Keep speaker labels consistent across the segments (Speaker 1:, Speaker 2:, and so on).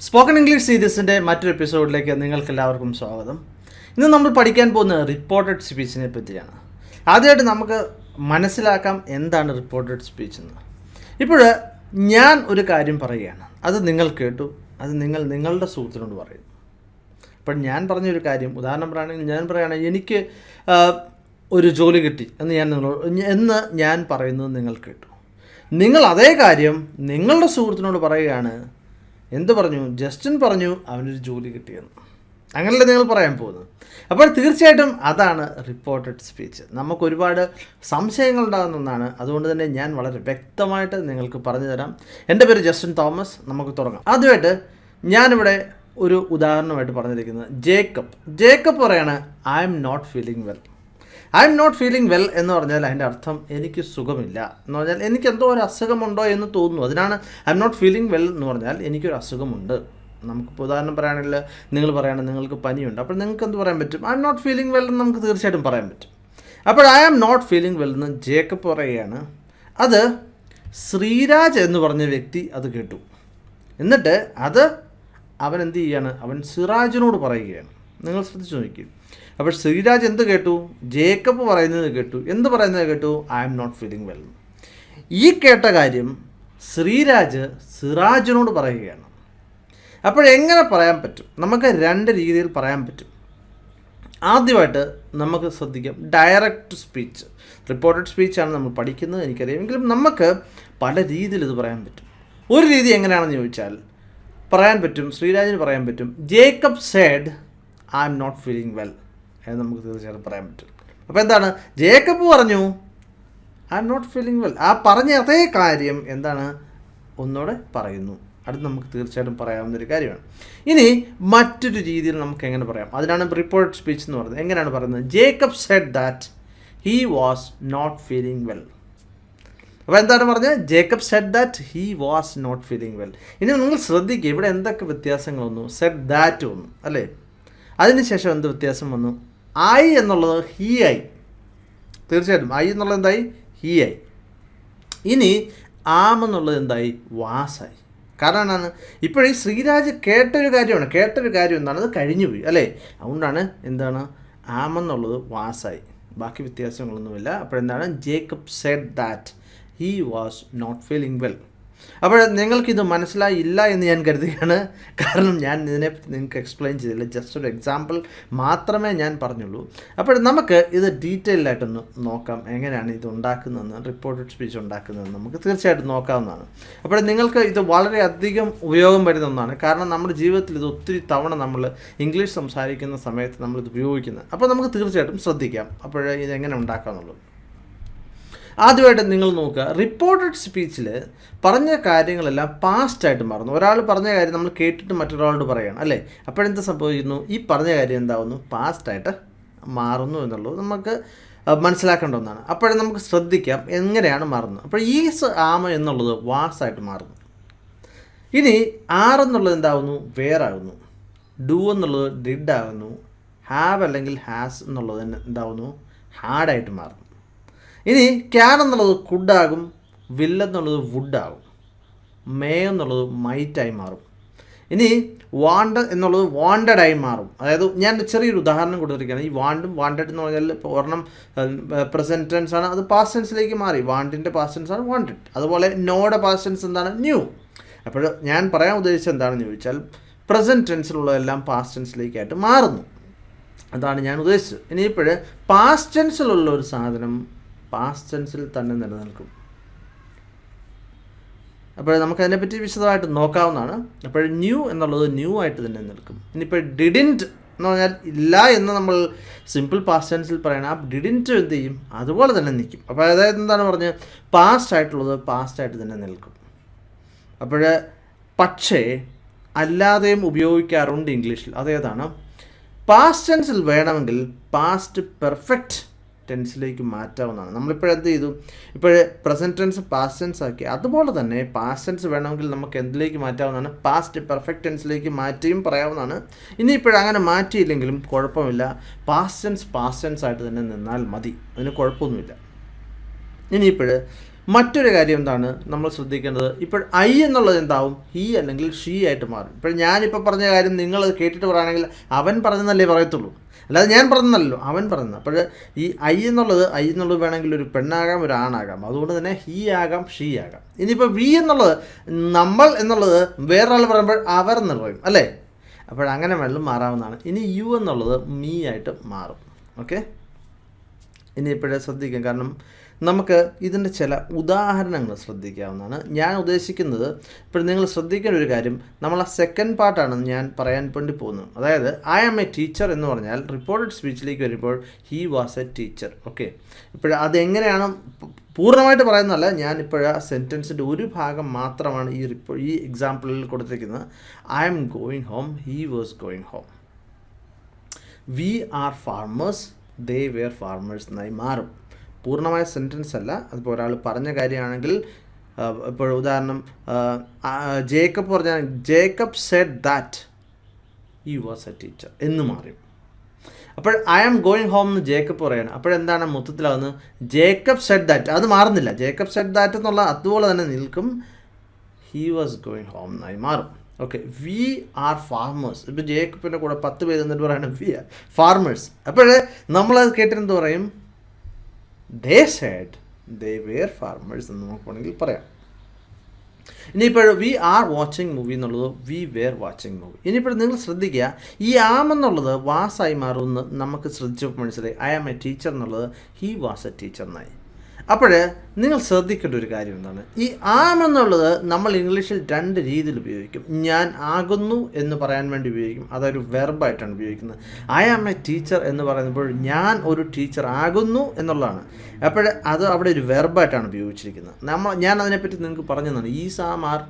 Speaker 1: Spoken English സീരീസിൻ്റെ മറ്റൊരു എപ്പിസോഡിലേക്ക് നിങ്ങൾക്കെല്ലാവർക്കും സ്വാഗതം. ഇന്ന് നമ്മൾ പഠിക്കാൻ പോകുന്ന റിപ്പോർട്ടഡ് സ്പീച്ചിനെ പറ്റിയാണ്. ആദ്യമായിട്ട് നമുക്ക് മനസ്സിലാക്കാം എന്താണ് റിപ്പോർട്ടഡ് സ്പീച്ച് എന്ന്. ഇപ്പോൾ ഞാൻ ഒരു കാര്യം പറയുകയാണ്, അത് നിങ്ങൾ കേട്ടു, അത് നിങ്ങളുടെ സുഹൃത്തിനോട് പറയുന്നു. അപ്പോൾ ഞാൻ പറഞ്ഞൊരു കാര്യം ഉദാഹരണം പറയുകയാണെങ്കിൽ ഞാൻ പറയുകയാണെങ്കിൽ എനിക്ക് ഒരു ജോലി കിട്ടി എന്ന് ഞാൻ പറയുന്നത് നിങ്ങൾ കേട്ടു. നിങ്ങൾ അതേ കാര്യം നിങ്ങളുടെ സുഹൃത്തിനോട് പറയുകയാണ്, എന്ത് പറഞ്ഞു? ജസ്റ്റിൻ പറഞ്ഞു അവനൊരു ജോലി കിട്ടിയെന്ന്. അങ്ങനല്ലേ നിങ്ങൾ പറയാൻ പോകുന്നത്. അപ്പോൾ തീർച്ചയായിട്ടും അതാണ് റിപ്പോർട്ടഡ് സ്പീച്ച്. നമുക്കൊരുപാട് സംശയങ്ങൾ ഉണ്ടാകുന്ന ഒന്നാണ്. അതുകൊണ്ട് തന്നെ ഞാൻ വളരെ വ്യക്തമായിട്ട് നിങ്ങൾക്ക് പറഞ്ഞു തരാം. എൻ്റെ പേര് ജസ്റ്റിൻ തോമസ്. നമുക്ക് തുടങ്ങാം. ആദ്യമായിട്ട് ഞാനിവിടെ ഒരു ഉദാഹരണമായിട്ട് പറഞ്ഞിരിക്കുന്നത് ജേക്കബ് പറയാണ് I am not feeling well. I am not feeling well എന്ന് പറഞ്ഞാൽ അതിൻ്റെ അർത്ഥം എനിക്ക് സുഖമില്ല എന്ന് പറഞ്ഞാൽ എനിക്ക് എന്തോ ഒരു അസുഖമുണ്ടോ എന്ന് തോന്നുന്നു. അതിനാണ് I am not feeling well എന്ന് പറഞ്ഞാൽ എനിക്കൊരു അസുഖമുണ്ട്. നമുക്കിപ്പോൾ ഉദാഹരണം പറയുകയാണെങ്കിൽ നിങ്ങൾ പറയുകയാണെങ്കിൽ നിങ്ങൾക്ക് പനിയുണ്ട്, അപ്പോൾ നിങ്ങൾക്ക് എന്ത് പറയാൻ പറ്റും? I am not feeling well എന്ന് നമുക്ക് തീർച്ചയായിട്ടും പറയാൻ പറ്റും. അപ്പോൾ I am not feeling well എന്ന് ജേക്കബ് പറയുകയാണ്. അത് ശ്രീരാജ് എന്ന് പറഞ്ഞ വ്യക്തി അത് കേട്ടു. എന്നിട്ട് അത് അവൻ എന്ത് ചെയ്യുകയാണ്? അവൻ സിറാജിനോട് പറയുകയാണ്. നിങ്ങൾ ശ്രദ്ധിച്ചു നോക്കി. അപ്പോൾ ശ്രീരാജ് എന്ത് കേട്ടു? ജേക്കബ് പറയുന്നത് കേട്ടു. എന്ത് പറയുന്നത് കേട്ടു? I am not feeling well. ഈ കേട്ട കാര്യം ശ്രീരാജ് സിറാജിനോട് പറയുകയാണ്. അപ്പോഴെങ്ങനെ പറയാൻ പറ്റും? നമുക്ക് രണ്ട് രീതിയിൽ പറയാൻ പറ്റും. ആദ്യമായിട്ട് നമുക്ക് ശ്രദ്ധിക്കാം ഡയറക്റ്റ് സ്പീച്ച്. റിപ്പോർട്ടഡ് സ്പീച്ചാണ് നമ്മൾ പഠിക്കുന്നത്, എനിക്കറിയാം. എങ്കിലും നമുക്ക് പല രീതിയിൽ ഇത് പറയാൻ പറ്റും. ഒരു രീതി എങ്ങനെയാണെന്ന് ചോദിച്ചാൽ പറയാൻ പറ്റും, ശ്രീരാജിന് പറയാൻ പറ്റും, Jacob said I am not feeling well എന്ന് നമുക്ക് തീർച്ചയായിട്ടും പറയാൻ പറ്റും. അപ്പോൾ എന്താണ്? ജേക്കബ് പറഞ്ഞു I am not feeling well. ആ പറഞ്ഞ അതേ കാര്യം എന്താണ് ഒന്നുകൂടെ പറയുന്നു. അത് നമുക്ക് തീർച്ചയായിട്ടും പറയാവുന്നൊരു കാര്യമാണ്. ഇനി മറ്റൊരു രീതിയിൽ നമുക്ക് എങ്ങനെ പറയാം? അതിനാണ് റിപ്പോർട്ടഡ് സ്പീച്ച് എന്ന് പറയുന്നത്. എങ്ങനെയാണ് പറയുന്നത്? Jacob said that he was not feeling well. അപ്പോൾ എന്താണ് പറഞ്ഞത്? Jacob said that he was not feeling well. ഇനി നിങ്ങൾ ശ്രദ്ധിക്കുക, ഇവിടെ എന്തൊക്കെ വ്യത്യാസങ്ങൾ വന്നു? സെഡ് ദാറ്റ് വന്നു അല്ലേ? അതിനുശേഷം എന്ത് വ്യത്യാസം വന്നു? ഐ എന്നുള്ളത് ഹീ ആയി. തീർച്ചയായിട്ടും ഐ എന്നുള്ളത് എന്തായി? ഹീ ആയി. ഇനി ആം എന്നുള്ളത് എന്തായി? വാസായി. കാരണം എന്താണ്? ഇപ്പോഴീ ശ്രീരാജ് കേട്ടൊരു കാര്യം എന്താണ്? അത് കഴിഞ്ഞുപോയി അല്ലേ? അതുകൊണ്ടാണ് എന്താണ് ആം എന്നുള്ളത് വാസായി. ബാക്കി വ്യത്യാസങ്ങളൊന്നുമില്ല. അപ്പോഴെന്താണ്? Jacob said that he was not feeling well. അപ്പോൾ നിങ്ങൾക്കിത് മനസ്സിലായില്ല എന്ന് ഞാൻ കരുതുകയാണ്. കാരണം ഞാൻ ഇതിനെപ്പറ്റി നിങ്ങൾക്ക് എക്സ്പ്ലെയിൻ ചെയ്തില്ല, ജസ്റ്റ് ഒരു എക്സാമ്പിൾ മാത്രമേ ഞാൻ പറഞ്ഞുള്ളൂ. അപ്പോൾ നമുക്ക് ഇത് ഡീറ്റെയിൽഡായിട്ടൊന്ന് നോക്കാം, എങ്ങനെയാണ് ഇത് ഉണ്ടാക്കുന്നതെന്ന്, റിപ്പോർട്ടഡ് സ്പീച്ച് ഉണ്ടാക്കുന്നതെന്ന് നമുക്ക് തീർച്ചയായിട്ടും നോക്കാവുന്നതാണ്. അപ്പോൾ നിങ്ങൾക്ക് ഇത് വളരെയധികം ഉപയോഗം വരുന്ന ഒന്നാണ്. കാരണം നമ്മുടെ ജീവിതത്തിൽ ഇത് ഒത്തിരി തവണ നമ്മൾ ഇംഗ്ലീഷ് സംസാരിക്കുന്ന സമയത്ത് നമ്മളിത് ഉപയോഗിക്കുന്നത്. അപ്പോൾ നമുക്ക് തീർച്ചയായിട്ടും ശ്രദ്ധിക്കാം അപ്പോൾ ഇതെങ്ങനെ ഉണ്ടാക്കാമെന്നുള്ളത്. ആദ്യമായിട്ട് നിങ്ങൾ നോക്കുക, റിപ്പോർട്ടഡ് സ്പീച്ചിൽ പറഞ്ഞ കാര്യങ്ങളെല്ലാം പാസ്റ്റായിട്ട് മാറുന്നു. ഒരാൾ പറഞ്ഞ കാര്യം നമ്മൾ കേട്ടിട്ട് മറ്റൊരാളോട് പറയുകയാണ് അല്ലേ? അപ്പോഴെന്ത് സംഭവിക്കുന്നു? ഈ പറഞ്ഞ കാര്യം എന്താവുന്നു? പാസ്റ്റായിട്ട് മാറുന്നു എന്നുള്ളത് നമുക്ക് മനസ്സിലാക്കേണ്ട ഒന്നാണ്. അപ്പോഴും നമുക്ക് ശ്രദ്ധിക്കാം എങ്ങനെയാണ് മാറുന്നത്. അപ്പോൾ ഈസ് ആമ എന്നുള്ളത് വാസായിട്ട് മാറുന്നു. ഇനി ആർ എന്നുള്ളത് എന്താവുന്നു? വേറാകുന്നു. ഡു എന്നുള്ളത് ഡിഡ് ആകുന്നു. ഹാവ് അല്ലെങ്കിൽ ഹാസ് എന്നുള്ളത് എന്താവുന്നു? ഹാഡായിട്ട് മാറുന്നു. ഇനി ക്യാൻ എന്നുള്ളത് കുഡാകും. വിൽ എന്നുള്ളത് വുഡാകും. മേ എന്നുള്ളത് മൈറ്റായി മാറും. ഇനി വാണ്ട് എന്നുള്ളത് വാണ്ടഡായി മാറും. അതായത് ഞാൻ ചെറിയൊരു ഉദാഹരണം കൊടുത്തിരിക്കുകയാണ്. ഈ വാണ്ടും വാണ്ടഡ് എന്ന് പറഞ്ഞാൽ ഇപ്പോൾ ഒരെണ്ണം പ്രസൻറ്റ് ടെൻസ് ആണ്, അത് പാസ്റ്റ് ടെൻസിലേക്ക് മാറി. വാണ്ടിൻ്റെ പാസ്റ്റ് ടെൻസ് ആണ് വാണ്ടഡ്. അതുപോലെ നോയുടെ പാസ്റ്റ് ടെൻസ് എന്താണ്? ന്യൂ. അപ്പോൾ ഞാൻ പറയാൻ ഉദ്ദേശിച്ചത് എന്താണെന്ന് ചോദിച്ചാൽ പ്രസൻറ്റ് ടെൻസിലുള്ളതെല്ലാം പാസ്റ്റ് ടെൻസിലേക്കായിട്ട് മാറുന്നു. അതാണ് ഞാൻ ഉദ്ദേശിച്ചത്. ഇനിയിപ്പോൾ പാസ്റ്റ് ടെൻസിലുള്ള ഒരു സാധനം പാസ്റ്റ് ടെൻസിൽ തന്നെ നിലനിൽക്കും. അപ്പോൾ നമുക്കതിനെപ്പറ്റി വിശദമായിട്ട് നോക്കാവുന്നതാണ്. അപ്പോൾ ന്യൂ എന്നുള്ളത് ന്യൂ ആയിട്ട് തന്നെ നിൽക്കും. ഇനിയിപ്പോൾ ഡിഡിൻറ്റ് എന്ന് പറഞ്ഞാൽ ഇല്ല എന്ന് നമ്മൾ സിമ്പിൾ പാസ്റ്റ് ടെൻസിൽ പറയണം. ആ ഡിഡിൻറ്റ് എന്ത് ചെയ്യും? അതുപോലെ തന്നെ നിൽക്കും. അപ്പോൾ അതായത് എന്താണ് പറഞ്ഞത്? പാസ്റ്റ് ആയിട്ടുള്ളത് പാസ്റ്റായിട്ട് തന്നെ നിൽക്കും. അപ്പോൾ പക്ഷേ അല്ലാതെയും ഉപയോഗിക്കാറുണ്ട് ഇംഗ്ലീഷിൽ. അതേതാണ്? പാസ്റ്റ് ടെൻസിൽ വേണമെങ്കിൽ പാസ്റ്റ് പെർഫെക്റ്റ് ടെൻസിലേക്ക് മാറ്റാവുന്നതാണ്. നമ്മളിപ്പോഴെന്ത് ചെയ്തു? ഇപ്പോഴേ പ്രസൻറ്റ് ടെൻസ് പാസ്റ്റ് ടെൻസ് ആക്കി. അതുപോലെ തന്നെ പാസ്റ്റ് ടെൻസ് വേണമെങ്കിൽ നമുക്ക് എന്തിലേക്ക് മാറ്റാവുന്നതാണ്? പാസ്റ്റ് പെർഫെക്റ്റ് ടെൻസിലേക്ക് മാറ്റിയും പറയാവുന്നതാണ്. ഇനിയിപ്പോഴങ്ങനെ മാറ്റിയില്ലെങ്കിലും കുഴപ്പമില്ല. പാസ്റ്റ് ടെൻസ് ആയിട്ട് തന്നെ നിന്നാൽ മതി, അതിന് കുഴപ്പമൊന്നുമില്ല. ഇനിയിപ്പോൾ മറ്റൊരു കാര്യം എന്താണ് നമ്മൾ ശ്രദ്ധിക്കേണ്ടത്, ഇപ്പോൾ ഐ എന്നുള്ളത് എന്താവും, ഹീ അല്ലെങ്കിൽ ഷീ ആയിട്ട് മാറും. ഇപ്പോൾ ഞാനിപ്പോൾ പറഞ്ഞ കാര്യം നിങ്ങൾ കേട്ടിട്ട് പറയുകയാണെങ്കിൽ അവൻ പറഞ്ഞെന്നല്ലേ പറയത്തുള്ളൂ, അല്ലാതെ ഞാൻ പറഞ്ഞല്ലോ, അവൻ പറഞ്ഞത്. അപ്പോൾ ഈ ഐ എന്നുള്ളത് വേണമെങ്കിൽ ഒരു പെണ്ണാകാം ഒരു ആണാകാം, അതുകൊണ്ട് തന്നെ ഹീ ആകാം ഷീ ആകാം. ഇനിയിപ്പോൾ വി എന്നുള്ളത് നമ്മൾ എന്നുള്ളത് വേറൊരാൾ പറയുമ്പോൾ അവർ എന്ന് പറയും അല്ലേ, അപ്പോഴങ്ങനെ വെള്ളം മാറാവുന്നതാണ്. ഇനി യു എന്നുള്ളത് മീ ആയിട്ട് മാറും. ഓക്കെ, ഇനിയിപ്പോഴേ ശ്രദ്ധിക്കാം, കാരണം നമുക്ക് ഇതിൻ്റെ ചില ഉദാഹരണങ്ങൾ ശ്രദ്ധിക്കാവുന്നതാണ്. ഞാൻ ഉദ്ദേശിക്കുന്നത് ഇപ്പോൾ നിങ്ങൾ ശ്രദ്ധിക്കേണ്ട ഒരു കാര്യം, നമ്മൾ ആ സെക്കൻഡ് പാർട്ടാണ് ഞാൻ പറയാൻ വേണ്ടി പോകുന്നത്. അതായത് ഐ ആം എ ടീച്ചർ എന്ന് പറഞ്ഞാൽ റിപ്പോർട്ടഡ് സ്പീച്ചിലേക്ക് വരുമ്പോൾ he was A teacher. Okay, ഇപ്പോൾ അതെങ്ങനെയാണ് പൂർണ്ണമായിട്ട് പറയുന്നതല്ല, ഞാൻ ഇപ്പോഴാ സെൻറ്റൻസിൻ്റെ ഒരു ഭാഗം മാത്രമാണ് ഈ എക്സാമ്പിളിൽ കൊടുത്തിരിക്കുന്നത്. I am going home, he was going home. We are farmers, they were farmers എന്നായി മാറും. പൂർണ്ണമായ സെൻറ്റൻസ് അല്ല, അതിപ്പോൾ ഒരാൾ പറഞ്ഞ കാര്യമാണെങ്കിൽ, ഇപ്പോൾ ഉദാഹരണം ജേക്കബ് പറഞ്ഞാൽ Jacob said that he was A teacher എന്ന് മാറും. അപ്പോൾ ഐ ആം ഗോയിങ് ഹോം എന്ന് ജേക്കബ് പറയാണ്, അപ്പോഴെന്താണ് മൊത്തത്തിലാകുന്നത്, ജേക്കബ് സെഡ് ദാറ്റ്, അത് മാറുന്നില്ല, ജേക്കബ് സെഡ് ദാറ്റ് എന്നുള്ള അതുപോലെ തന്നെ നിൽക്കും, ഹി വാസ് ഗോയിങ് ഹോം എന്നായി മാറും. Okay, we are farmers. ഇപ്പോൾ ജേക്കബിൻ്റെ കൂടെ 10 പേര് എന്നിട്ട് പറയുന്നത് വി ആർ ഫാർമേഴ്സ്. അപ്പോൾ നമ്മളത് കേട്ടിട്ട് പറയും, they said they were farmers എന്ന് നമുക്ക് വേണമെങ്കിൽ പറയാം. ഇനിയിപ്പോൾ വി ആർ വാച്ചിങ് മൂവി എന്നുള്ളത് വി വെയർ വാച്ചിങ് മൂവി. ഇനിയിപ്പോൾ നിങ്ങൾ ശ്രദ്ധിക്കുക, ഈ ആം എന്നുള്ളത് വാസായി മാറുമെന്ന് നമുക്ക് ശ്രദ്ധിച്ചപ്പോൾ മനസ്സിലായി. ഐ ആം എ ടീച്ചർ എന്നുള്ളത് ഹി വാസ് എ ടീച്ചർ എന്നായി. അപ്പോൾ നിങ്ങൾ ശ്രദ്ധിക്കേണ്ട ഒരു കാര്യം എന്താണ്, ഈ ആം എന്നുള്ളത് നമ്മൾ ഇംഗ്ലീഷിൽ 2 രീതിയിൽ ഉപയോഗിക്കും. ഞാൻ ആകുന്നു എന്ന് പറയാൻ വേണ്ടി ഉപയോഗിക്കും, അതൊരു വെർബായിട്ടാണ് ഉപയോഗിക്കുന്നത്. ഐ ആം എ ടീച്ചർ എന്ന് പറയുമ്പോൾ ഞാൻ ഒരു ടീച്ചർ ആകുന്നു എന്നുള്ളതാണ്. അപ്പോൾ അത് അവിടെ ഒരു വെർബായിട്ടാണ് ഉപയോഗിച്ചിരിക്കുന്നത്. ഞാൻ അതിനെപ്പറ്റി നിങ്ങൾക്ക് പറഞ്ഞു തന്നാണ്. ഈ സാം ആർ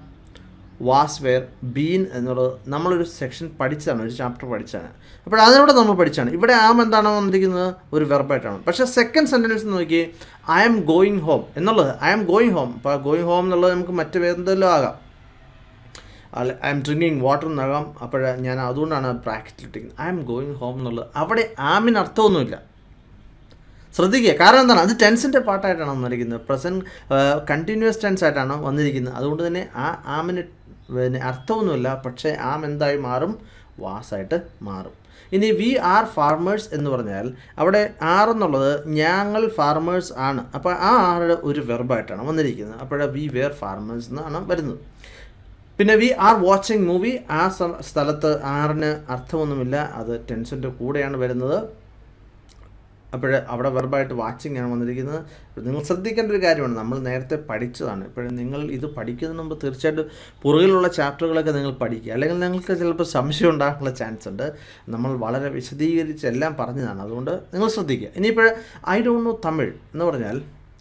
Speaker 1: വാസ് വെയർ ബീൻ എന്നുള്ളത് നമ്മളൊരു സെക്ഷൻ പഠിച്ചതാണ്, ഒരു ചാപ്റ്റർ പഠിച്ചതാണ്. അപ്പോൾ അതിനോട് നമ്മൾ പഠിച്ചാണ്. ഇവിടെ ആം എന്താണ് വന്നിരിക്കുന്നത്, ഒരു വെർബായിട്ടാണ്. പക്ഷേ സെക്കൻഡ് സെൻറ്റൻസ് നോക്കി, ഐ ആം ഗോയിങ് ഹോം എന്നുള്ളത്, ഐ ആം ഗോയിങ് ഹോം. അപ്പോൾ ഗോയിങ് ഹോം എന്നുള്ളത് നമുക്ക് മറ്റ് എന്തെല്ലാം ആകാം, ഐ ആം ഡ്രിങ്കിങ് വാട്ടർ എന്നാകാം. അപ്പോൾ ഞാൻ അതുകൊണ്ടാണ് ബ്രാക്കറ്റിലിട്ടിരിക്കുന്നത് ഐ ആം ഗോയിങ് ഹോം എന്നുള്ളത്. അവിടെ ആമിന് അർത്ഥമൊന്നുമില്ല, ശ്രദ്ധിക്കുക. കാരണം എന്താണ്, അത് ടെൻസിൻ്റെ പാർട്ടായിട്ടാണ് വന്നിരിക്കുന്നത്, പ്രസൻറ്റ് കണ്ടിന്യൂസ് ടെൻസ് ആയിട്ടാണ് വന്നിരിക്കുന്നത്. അതുകൊണ്ട് തന്നെ ആ ആമിന് അർത്ഥമൊന്നുമില്ല, പക്ഷേ ആം എന്തായി മാറും, വാസായിട്ട് മാറും. ഇനി വി ആർ ഫാർമേഴ്സ് എന്ന് പറഞ്ഞാൽ അവിടെ ആർ എന്നുള്ളത് ഞങ്ങൾ ഫാർമേഴ്സ് ആണ്. അപ്പോൾ ആ ആറ് ഒരു വെർബായിട്ടാണ് വന്നിരിക്കുന്നത്. അപ്പോൾ വി വെയർ ഫാർമേഴ്സ് എന്നാണ് വരുന്നത്. പിന്നെ വി ആർ വാച്ചിങ് മൂവി, ആ സ്ഥലത്ത് ആറിന് അർത്ഥമൊന്നുമില്ല, അത് ടെൻസിൻ്റെ കൂടെയാണ് വരുന്നത്. അപ്പോൾ അവിടെ വെർബായിട്ട് വാച്ചിങ് ആണ് വന്നിരിക്കുന്നത്. നിങ്ങൾ ശ്രദ്ധിക്കേണ്ട ഒരു കാര്യമാണ്, നമ്മൾ നേരത്തെ പഠിച്ചതാണ്. ഇപ്പോൾ നിങ്ങൾ ഇത് പഠിക്കുന്നതിന് മുമ്പ് തീർച്ചയായിട്ടും പുറകിലുള്ള ചാപ്റ്ററുകളൊക്കെ നിങ്ങൾ പഠിക്കുക, അല്ലെങ്കിൽ നിങ്ങൾക്ക് ചിലപ്പോൾ സംശയം ഉണ്ടാകാനുള്ള ചാൻസ് ഉണ്ട്. നമ്മൾ വളരെ വിശദീകരിച്ച് എല്ലാം പറഞ്ഞതാണ്, അതുകൊണ്ട് നിങ്ങൾ ശ്രദ്ധിക്കുക. ഇനിയിപ്പോൾ ഐ ഡോണ്ട് നോ തമിഴ് എന്ന് പറഞ്ഞാൽ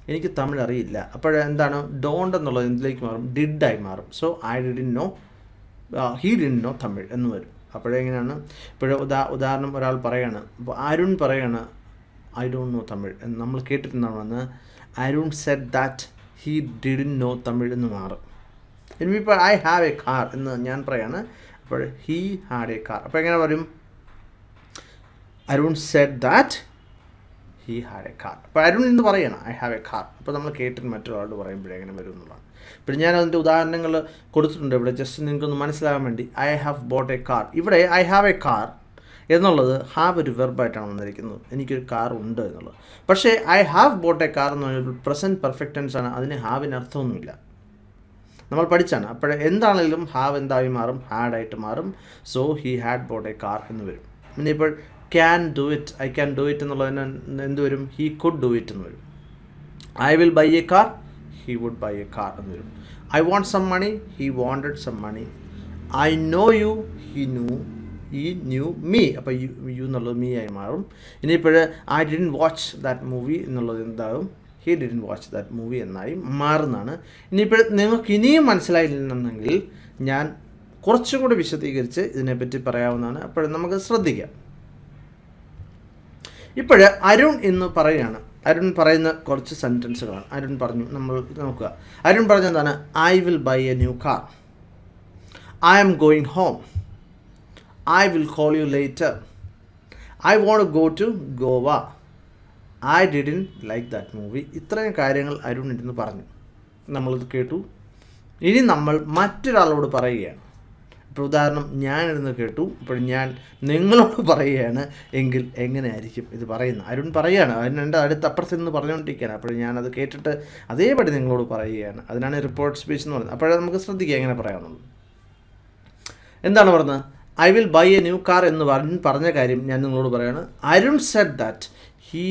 Speaker 1: എനിക്ക് തമിഴ് അറിയില്ല. അപ്പോൾ എന്താണ്, ഡോണ്ട് എന്നുള്ളത് എന്തിലേക്ക് മാറും, ഡിഡായി മാറും. So I didn't know, he didn't know Tamil എന്ന് വരും. അപ്പോഴെങ്ങനെയാണ്, ഇപ്പോഴും ഉദാഹരണം ഒരാൾ പറയാണ്, ഇപ്പോൾ അരുൺ പറയാണ് ഐ ഡോണ്ട് നോ തമിഴ് എന്ന് നമ്മൾ കേട്ടിട്ടുണ്ടാവുമെന്ന്, Arun said that he didn't know Tamil എന്ന് മാറും. ഇനിയിപ്പോൾ ഐ ഹാവ് എ കാർ എന്ന് ഞാൻ പറയാണ്, അപ്പോൾ ഹീ ഹാഡ് എ കാർ. അപ്പോൾ എങ്ങനെ പറയും, Arun said that he had A car. അപ്പോൾ അരുൺ എന്ന് പറയണം ഐ ഹാവ് എ കാർ. അപ്പോൾ നമ്മൾ കേട്ടിട്ട് മറ്റൊരാളോട് പറയുമ്പോഴേ എങ്ങനെ വരും എന്നുള്ളതാണ്. ഇപ്പോൾ ഞാൻ അതിൻ്റെ ഉദാഹരണങ്ങൾ കൊടുത്തിട്ടുണ്ട് ഇവിടെ, ജസ്റ്റ് നിങ്ങൾക്കൊന്ന് മനസ്സിലാകാൻ വേണ്ടി. I have bought a car, ഇവിടെ ഐ ഹാവ് എ കാർ എന്നുള്ളത് ഹാവ് ഒരു വെർബായിട്ടാണ് വന്നിരിക്കുന്നത്, എനിക്കൊരു കാർ ഉണ്ട് എന്നുള്ളത്. പക്ഷേ I have bought a car എന്ന് പറഞ്ഞാൽ പ്രസൻറ്റ് പെർഫെക്റ്റ് ടെൻസ് ആണ്, അതിന് ഹാവിന് അർത്ഥമൊന്നുമില്ല, നമ്മൾ പഠിച്ചാണ്. അപ്പോൾ എന്താണെങ്കിലും ഹാവ് എന്തായി മാറും, ഹാഡായിട്ട് മാറും. So he had bought a car എന്ന് വരും. പിന്നെ ഇപ്പോൾ can do it, I can do it എന്നുള്ളതിന് എന്ത് വരും, ഹീ കുഡ് ഡു ഇറ്റ് എന്ന് വരും. I will buy a car, he would buy a car എന്ന് വരും. I want some money, he wanted some money. I know you, he knew me. അപ്പോൾ you എന്നുള്ളത് me ആയി മാറും. ഇനിയിപ്പോൾ I didn't watch that movie എന്നുള്ളത് എന്താകും, he didn't watch that movie എന്നായി മാറുന്നതാണ്. ഇനിയിപ്പോൾ നിങ്ങൾക്ക് ഇനിയും മനസ്സിലായില്ലെന്നുണ്ടെങ്കിൽ ഞാൻ കുറച്ചും കൂടി വിശദീകരിച്ച് ഇതിനെപ്പറ്റി പറയാവുന്നതാണ്. അപ്പോൾ നമുക്ക് ശ്രദ്ധിക്കാം. ഇപ്പോൾ അരുൺ എന്ന് പറയുകയാണ്, അരുൺ പറയുന്ന കുറച്ച് സെൻറ്റൻസുകളാണ്. അരുൺ പറഞ്ഞു, നമ്മൾ നോക്കുക. അരുൺ പറഞ്ഞെന്താണ്, I will buy a new car, I am going home, I will call you later, I want to go to Goa, I didn't like that movie. ഇത്രയും കാര്യങ്ങൾ അരുൺ ഇരുന്ന് പറഞ്ഞു. നമ്മളിത് കേട്ടു. ഇനി നമ്മൾ മറ്റൊരാളോട് പറയുകയാണ്. ഇപ്പോൾ ഉദാഹരണം, ഞാനിരുന്ന് കേട്ടു, അപ്പോൾ ഞാൻ നിങ്ങളോട് പറയുകയാണ് എങ്കിൽ എങ്ങനെയായിരിക്കും ഇത് പറയുന്നത്? അരുൺ പറയുകയാണ്, അതിന് എൻ്റെ അപ്പുറത്ത് നിന്ന് പറഞ്ഞുകൊണ്ടിരിക്കുകയാണ്. അപ്പോൾ ഞാനത് കേട്ടിട്ട് അതേപടി നിങ്ങളോട് പറയുകയാണ്. അതിനാണ് റിപ്പോർട്ട് സ്പീച്ച് എന്ന് പറയുന്നത്. അപ്പോഴേ നമുക്ക് ശ്രദ്ധിക്കുക എങ്ങനെ പറയാമെന്നുള്ളത്. എന്താണ് പറഞ്ഞത്? I will buy a new car എന്ന് പറഞ്ഞ കാര്യം ഞാൻ നിങ്ങളോട് പറയുകയാണ്. Arun said that he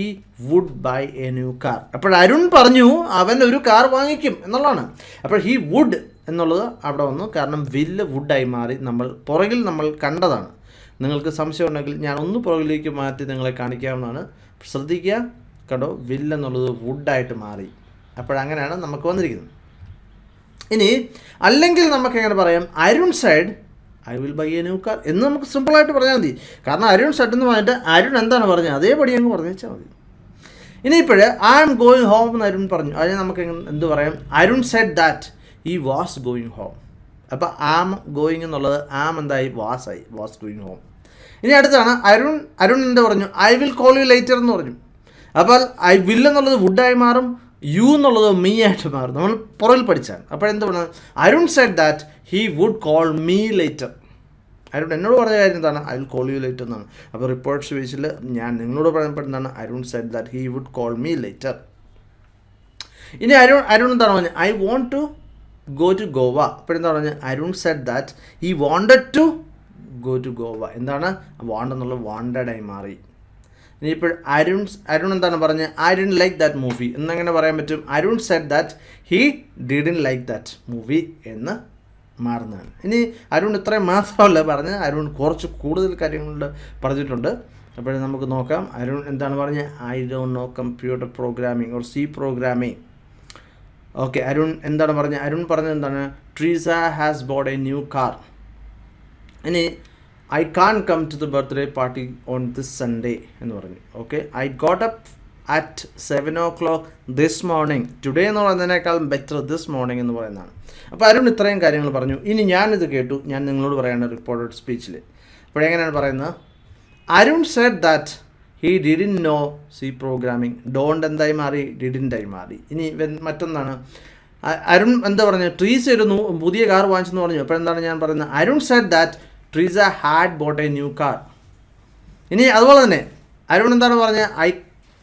Speaker 1: would buy a new car. അപ്പോൾ അരുൺ പറഞ്ഞു അവൻ ഒരു കാർ വാങ്ങിക്കും എന്നുള്ളതാണ്. അപ്പോൾ ഹീ വുഡ് എന്നുള്ളത് അവിടെ വന്നു, കാരണം വില്ല് വുഡായി മാറി. പുറകിൽ നമ്മൾ കണ്ടതാണ്. നിങ്ങൾക്ക് സംശയം ഉണ്ടെങ്കിൽ ഞാൻ ഒന്ന് പുറകിലേക്ക് മാറ്റി നിങ്ങളെ കാണിക്കാവുന്നതാണ്. ശ്രദ്ധിക്കുക, കണ്ടോ, വില്ല് എന്നുള്ളത് വുഡായിട്ട് മാറി. അപ്പോഴങ്ങനെയാണ് നമുക്ക് വന്നിരിക്കുന്നത്. ഇനി അല്ലെങ്കിൽ നമുക്ക് എങ്ങനെ പറയാം? Arun side I will buy a new car എന്ന് നമുക്ക് സിമ്പിളായിട്ട് പറഞ്ഞാൽ മതി. കാരണം അരുൺ സെഡ് എന്ന് പറഞ്ഞിട്ട് അരുൺ എന്താണ് പറഞ്ഞത് അതേപടി അങ്ങ് പറഞ്ഞു വെച്ചാൽ മതി. ഇനിയിപ്പോഴേ ഐ ആം ഗോയിങ് ഹോം എന്ന് അരുൺ പറഞ്ഞു. അതിന് നമുക്ക് എന്ത് പറയാം? അരുൺ സെഡ് ദാറ്റ് ഈ വാസ് ഗോയിങ് ഹോം. അപ്പോൾ ആം ഗോയിങ് എന്നുള്ളത് ആം എന്തായി? Was going home. ഇനി അടുത്താണ് അരുൺ എന്താ പറഞ്ഞു? I will call you later എന്ന് പറഞ്ഞു. അപ്പോൾ ഐ വിൽ എന്നുള്ളത് വുഡായി മാറും, യു എന്നുള്ളത് മീ ആയിട്ട് മാറും. നമ്മൾ പുറകിൽ പഠിച്ചാണ്. അപ്പോഴെന്ത് പറഞ്ഞു? Arun said that he would call me later. Arun എന്നോട് പറഞ്ഞ കാര്യം എന്താണ്? I will call you later എന്നാണ്. അപ്പോൾ റിപ്പോർട്ട് സ്പീച്ചിൽ ഞാൻ നിങ്ങളോട് പറയപ്പെടുന്നതാണ് Arun said that he would call me later. ഇനി അരുൺ എന്താണ് പറഞ്ഞത്? I want to go to Goa. അപ്പോഴെന്താ പറഞ്ഞത്? Arun said that he wanted to go to Goa. എന്താണ്? വാണ്ട് എന്നുള്ളത് വാണ്ടഡായി മാറി. ഇനിയിപ്പോൾ അരുൺ എന്താണ് പറഞ്ഞത്? I didn't like that movie എന്നങ്ങനെ പറയാൻ പറ്റും? Arun said that he didn't like that movie എന്ന് മാറുന്നതാണ്. ഇനി അരുൺ ഇത്രയും മാത്രമല്ല പറഞ്ഞ്, അരുൺ കുറച്ച് കൂടുതൽ കാര്യങ്ങളുണ്ട് പറഞ്ഞിട്ടുണ്ട്. അപ്പോൾ നമുക്ക് നോക്കാം. അരുൺ എന്താണ് പറഞ്ഞത്? I don't know computer programming or C programming. Okay, Arun എന്താണ് പറഞ്ഞത്? അരുൺ പറഞ്ഞത് എന്താണ്? Treesa has bought a new car. ഇനി I can't come to the birthday party on this Sunday എന്ന് പറഞ്ഞു. Okay, I got up at 7 o'clock this morning. Today എന്ന് പറയുന്നതിനേക്കാൾ better this morning എന്ന് പറയുന്നതാണ്. അപ്പോൾ അരുൺ ഇത്രയും കാര്യങ്ങൾ പറഞ്ഞു. ഇനി ഞാനിത് കേട്ടു, ഞാൻ നിങ്ങളോട് പറയാണ് റിപ്പോർട്ടഡ് സ്പീച്ചിൽ. അപ്പോഴെങ്ങനെയാണ് പറയുന്നത്? Arun said that he didn't know C programming. Don't എന്തായി മാറി? ഡിഡിൻ്റായി മാറി. ഇനി മറ്റൊന്നാണ്, അരുൺ എന്താ പറഞ്ഞത്? ട്രീസ ഒരു പുതിയ കാർ വാങ്ങിച്ചെന്ന് പറഞ്ഞു. അപ്പോൾ എന്താണ് ഞാൻ പറയുന്നത്? Arun said that Treesa had bought a new car. ഇനി അതുപോലെ തന്നെ അരുൺ എന്താണ് പറഞ്ഞത്? I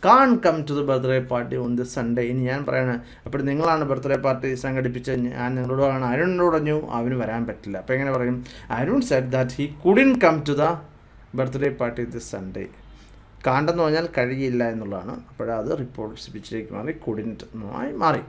Speaker 1: can't come to the birthday party on this Sunday. ഇനി ഞാൻ പറയണത്, അപ്പോൾ നിങ്ങളാണ് ബർത്ത്ഡേ പാർട്ടി സംഘടിപ്പിച്ച് ഞാൻ നിങ്ങളോട് പറയണം അരുണിനോട് പറഞ്ഞു അവന് വരാൻ പറ്റില്ല. അപ്പോൾ എങ്ങനെ പറയും? Arun said that he couldn't come to the birthday party this Sunday. കാണ്ടെന്ന് പറഞ്ഞാൽ കഴിയില്ല എന്നുള്ളതാണ്. അപ്പോഴത് റിപ്പോർട്ട് സ്പീച്ചിലേക്ക് മാറി, കുഡിൻറ്റ് എന്നായി മാറി.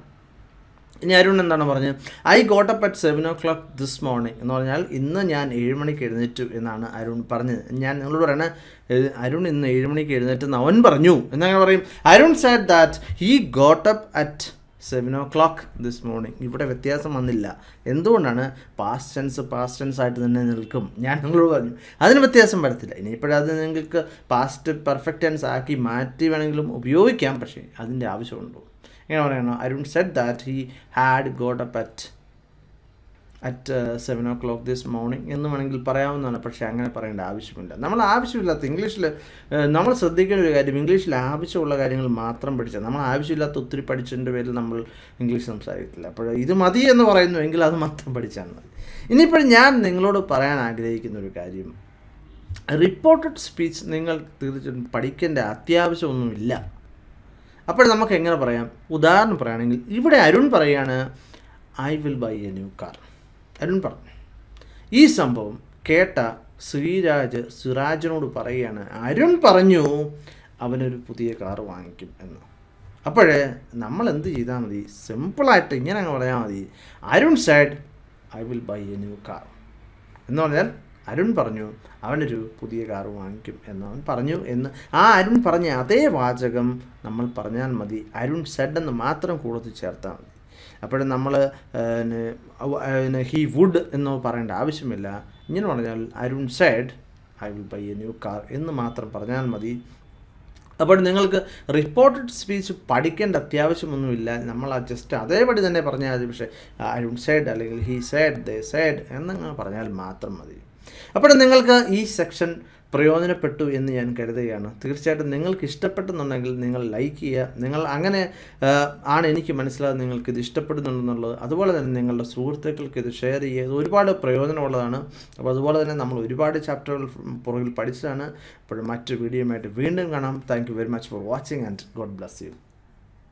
Speaker 1: ഇനി അരുൺ എന്താണ് പറഞ്ഞത്? I got up at 7 o'clock this morning എന്ന് പറഞ്ഞാൽ ഇന്ന് ഞാൻ 7 മണിക്ക് എഴുന്നേറ്റു എന്നാണ് അരുൺ പറഞ്ഞത്. ഞാൻ നിങ്ങളോട് പറയണത് അരുൺ ഇന്ന് 7 മണിക്ക് എഴുന്നേറ്റെന്ന് അവൻ പറഞ്ഞു എന്നങ്ങനെ പറയും. Arun said that he got up at 7 o'clock this morning. ഇവിടെ വ്യത്യാസം വന്നില്ല. എന്തുകൊണ്ടാണ്? പാസ്റ്റ് ടെൻസ് ആയിട്ട് തന്നെ നിൽക്കും. ഞാൻ നിങ്ങളോട് പറഞ്ഞു അതിന് വ്യത്യാസം വരത്തില്ല. ഇനിയിപ്പോഴത് നിങ്ങൾക്ക് പാസ്റ്റ് പെർഫെക്റ്റ് ടെൻസ് ആക്കി മാറ്റി വേണമെങ്കിലും ഉപയോഗിക്കാം. പക്ഷേ അതിൻ്റെ ആവശ്യമുണ്ടോ? എങ്ങനെ പറയണം? Arun said that he had got up at 7 o'clock this morning എന്ന് വേണമെങ്കിൽ പറയാവുന്നതാണ്. പക്ഷേ അങ്ങനെ പറയേണ്ട ആവശ്യമില്ല. നമ്മൾ ആവശ്യമില്ലാത്ത ഇംഗ്ലീഷിൽ നമ്മൾ ശ്രദ്ധിക്കേണ്ട ഒരു കാര്യം, ഇംഗ്ലീഷിൽ ആവശ്യമുള്ള കാര്യങ്ങൾ മാത്രം പഠിച്ചാൽ, നമ്മൾ ആവശ്യമില്ലാത്ത ഒത്തിരി പഠിച്ചതിൻ്റെ പേരിൽ നമ്മൾ ഇംഗ്ലീഷ് സംസാരിക്കില്ല. അപ്പോൾ ഇത് മതി എന്ന് പറയുന്നു എങ്കിൽ അത് മാത്രം പഠിച്ചാൽ മതി. ഇനിയിപ്പോൾ ഞാൻ നിങ്ങളോട് പറയാൻ ആഗ്രഹിക്കുന്ന ഒരു കാര്യം, റിപ്പോർട്ടഡ് സ്പീച്ച് നിങ്ങൾ തീർച്ചയായിട്ടും പഠിക്കേണ്ട അത്യാവശ്യമൊന്നുമില്ല. അപ്പോൾ നമുക്ക് എങ്ങനെ പറയാം? ഉദാഹരണം പറയുകയാണെങ്കിൽ ഇവിടെ അരുൺ പറയുകയാണ് I will buy a new car. Arun പറഞ്ഞു. ഈ സംഭവം കേട്ട സിറാജിനോട് പറയുകയാണ് അരുൺ പറഞ്ഞു അവനൊരു പുതിയ കാർ വാങ്ങിക്കും എന്ന്. അപ്പോഴേ നമ്മൾ എന്ത് ചെയ്താൽ മതി? സിമ്പിളായിട്ട് ഇങ്ങനെ അങ്ങ് പറയാൽ മതി. Arun said I will buy a new car എന്ന് പറഞ്ഞാൽ അരുൺ പറഞ്ഞു അവനൊരു പുതിയ കാർ വാങ്ങിക്കും എന്നവൻ പറഞ്ഞു എന്ന് ആ അരുൺ പറഞ്ഞ അതേ വാചകം നമ്മൾ പറഞ്ഞാൽ മതി. അരുൺ സെഡ് എന്ന് മാത്രം കൂടുതൽ ചേർത്താൽ മതി. അപ്പോൾ നമ്മൾ ഹീ വുഡ് എന്ന് പറയേണ്ട ആവശ്യമില്ല. ഇങ്ങനെ പറഞ്ഞാൽ Arun said I will buy a new car എന്ന് മാത്രം പറഞ്ഞാൽ മതി. അപ്പോൾ നിങ്ങൾക്ക് റിപ്പോർട്ടഡ് സ്പീച്ച് പഠിക്കേണ്ട അത്യാവശ്യമൊന്നുമില്ല. നമ്മൾ ജസ്റ്റ് അതേപടി തന്നെ പറഞ്ഞാൽ മതി. പക്ഷേ അരുൺ സെഡ് അല്ലെങ്കിൽ ഹീ സെഡ് ദേ സെഡ് എന്നങ്ങനെ പറഞ്ഞാൽ മാത്രം മതി. അപ്പോൾ നിങ്ങൾക്ക് ഈ സെക്ഷൻ പ്രയോജനപ്പെട്ടു എന്ന് ഞാൻ കരുതുകയാണ്. തീർച്ചയായിട്ടും നിങ്ങൾക്ക് ഇഷ്ടപ്പെട്ടെന്നുണ്ടെങ്കിൽ നിങ്ങൾ ലൈക്ക് ചെയ്യുക. നിങ്ങൾ അങ്ങനെ ആണ് എനിക്ക് മനസ്സിലാകുന്നത് നിങ്ങൾക്കിത് ഇഷ്ടപ്പെടുന്നുണ്ടെന്നുള്ളത്. അതുപോലെ തന്നെ നിങ്ങളുടെ സുഹൃത്തുക്കൾക്ക് ഇത് ഷെയർ ചെയ്യുക. ഇത് ഒരുപാട് പ്രയോജനമുള്ളതാണ്. അപ്പോൾ അതുപോലെ തന്നെ നമ്മൾ ഒരുപാട് ചാപ്റ്ററുകൾ പുറകിൽ പഠിച്ചതാണ്. അപ്പോൾ മറ്റൊരു വീഡിയോയുമായിട്ട് വീണ്ടും കാണാം. Thank you very much for watching and God bless you.